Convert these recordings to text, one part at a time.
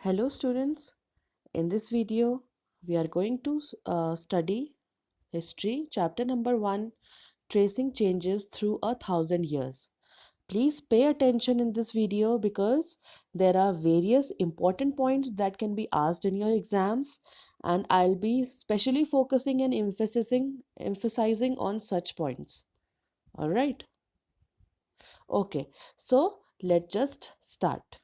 Hello students, in this video we are going to study history chapter number 1, tracing changes through 1,000 years. Please pay attention in this video because there are various important points that can be asked in your exams, and I'll be specially focusing and emphasizing on such points. All right. Okay, so let's just start.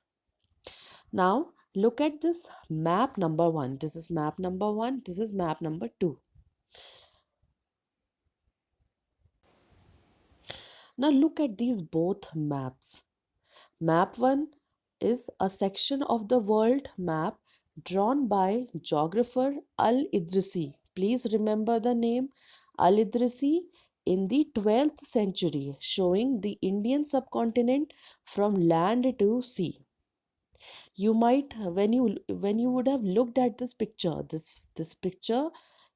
Now, look at this map number 1. This is map number 1. This is map number 2. Now, look at these both maps. Map 1 is a section of the world map drawn by geographer Al-Idrisi. Please remember the name Al-Idrisi in the 12th century, showing the Indian subcontinent from land to sea. You might when you would have looked at this picture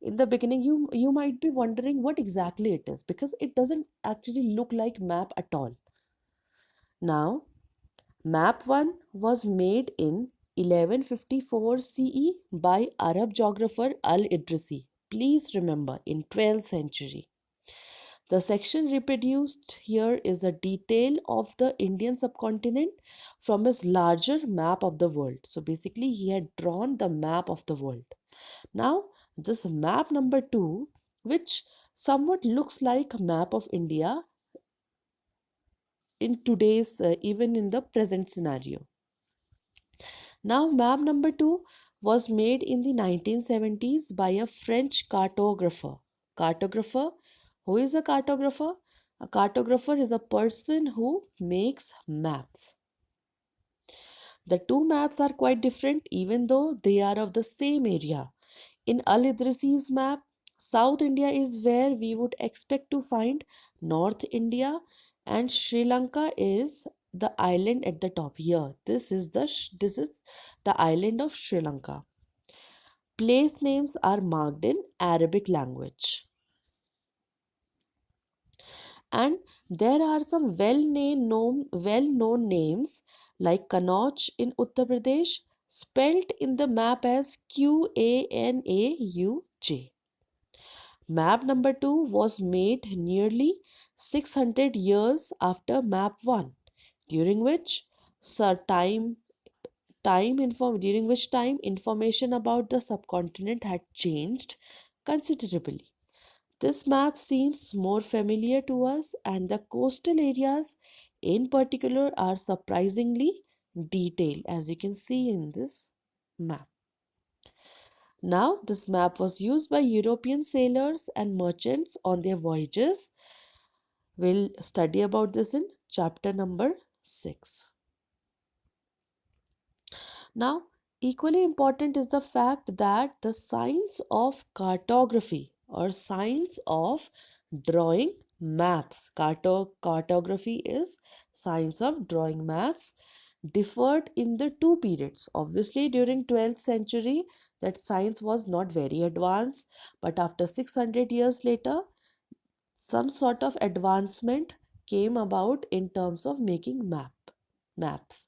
in the beginning, you might be wondering what exactly it is, because it doesn't actually look like map at all. Now, map 1 was made in 1154 CE by Arab geographer Al-Idrisi. Please remember, in 12th century. The section reproduced here is a detail of the Indian subcontinent from his larger map of the world. So basically, he had drawn the map of the world. Now, this map number 2, which somewhat looks like a map of India in today's, even in the present scenario. Now, map number 2 was made in the 1970s by a French cartographer. Cartographer, who is a cartographer? A cartographer is a person who makes maps. The two maps are quite different even though they are of the same area. In Al Idrisi's map, South India is where we would expect to find North India, and Sri Lanka is the island at the top here. This is the island of Sri Lanka. Place names are marked in Arabic language. And there are some well-known names like Kanauj in Uttar Pradesh, spelt in the map as Quanauj. Map number 2 was made nearly 600 years after map 1, during which during which time information about the subcontinent had changed considerably. This map seems more familiar to us, and the coastal areas in particular are surprisingly detailed, as you can see in this map. Now, this map was used by European sailors and merchants on their voyages. We'll study about this in chapter number 6. Now, equally important is the fact that the science of cartography or science of drawing maps, cartography is science of drawing maps, differed in the two periods. Obviously, during 12th century, that science was not very advanced, but after 600 years later, some sort of advancement came about in terms of making maps.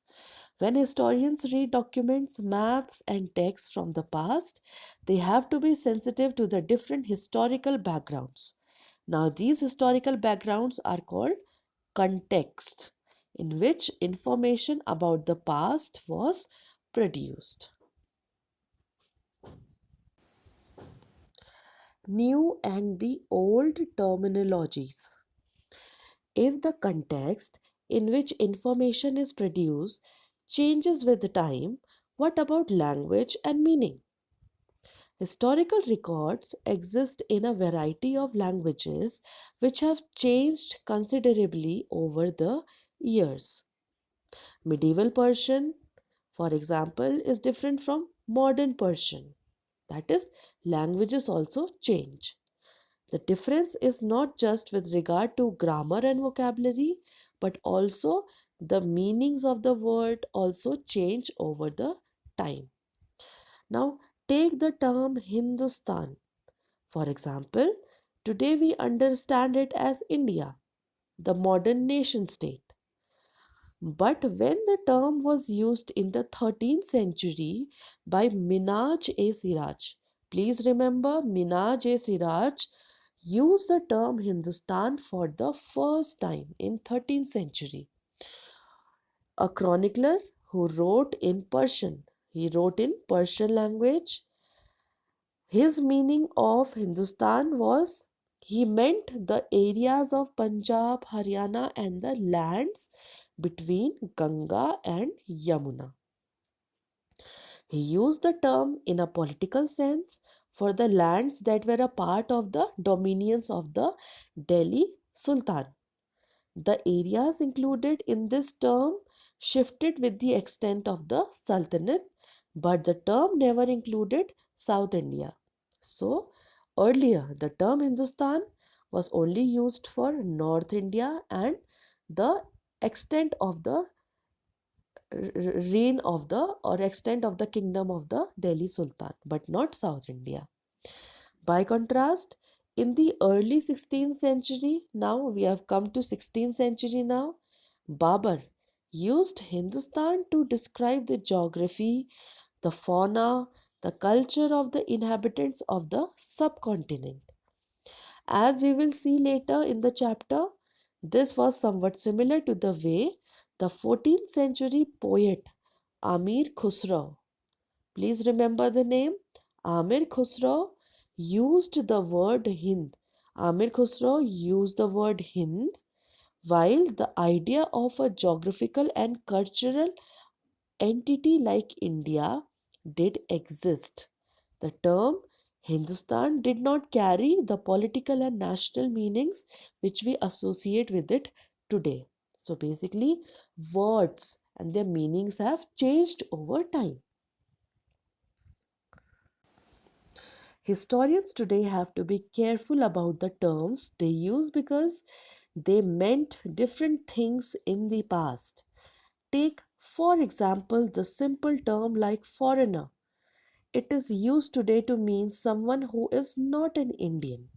When historians read documents, maps, and texts from the past, they have to be sensitive to the different historical backgrounds. Now, these historical backgrounds are called context, in which information about the past was produced. New and the old terminologies. If the context in which information is produced changes with time, what about language and meaning? Historical records exist in a variety of languages which have changed considerably over the years. Medieval Persian, for example, is different from modern Persian. That is, languages also change. The difference is not just with regard to grammar and vocabulary, but also the meanings of the word also change over the time. Now, take the term Hindustan. For example, today we understand it as India, the modern nation state. But when the term was used in the 13th century by Minaj-e-Siraj, please remember Minaj-e-Siraj used the term Hindustan for the first time in 13th century. A chronicler who wrote in Persian. He wrote in Persian language. His meaning of Hindustan was he meant the areas of Punjab, Haryana, and the lands between Ganga and Yamuna. He used the term in a political sense for the lands that were a part of the dominions of the Delhi Sultan. The areas included in this term shifted with the extent of the Sultanate, but the term never included South India. So, earlier the term Hindustan was only used for North India and the extent of the reign of the or extent of the kingdom of the Delhi Sultan, but not South India. By contrast, in the early 16th century, now we have come to 16th century now, Babur used Hindustan to describe the geography, the fauna, the culture of the inhabitants of the subcontinent. As we will see later in the chapter, this was somewhat similar to the way the 14th century poet Amir Khusro, please remember the name, Amir Khusro used the word Hind. Amir Khusro used the word Hind while the idea of a geographical and cultural entity like India did exist. The term Hindustan did not carry the political and national meanings which we associate with it today. So basically, words and their meanings have changed over time. Historians today have to be careful about the terms they use because they meant different things in the past. Take, for example, the simple term like foreigner. It is used today to mean someone who is not an Indian.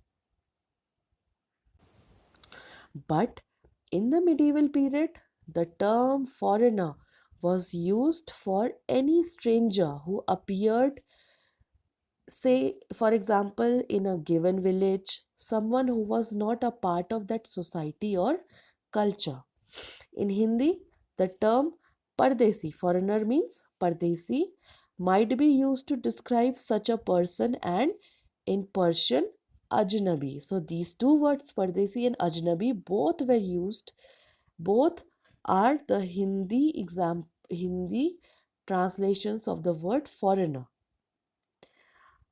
But in the medieval period, the term foreigner was used for any stranger who appeared, say, for example, in a given village, someone who was not a part of that society or culture. In Hindi, the term Pardesi, foreigner means Pardesi, might be used to describe such a person, and in Persian, Ajnabi. So these two words, Pardesi and Ajnabi, both were used, both are the Hindi translations of the word foreigner.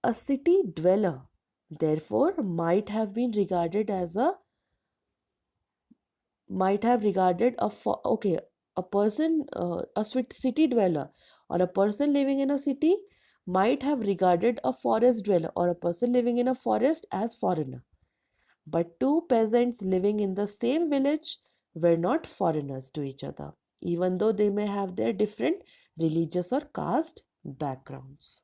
A city dweller, therefore, might have regarded a person, city dweller, or a person living in a city might have regarded a forest dweller or a person living in a forest as foreigner. But two peasants living in the same village were not foreigners to each other, even though they may have their different religious or caste backgrounds.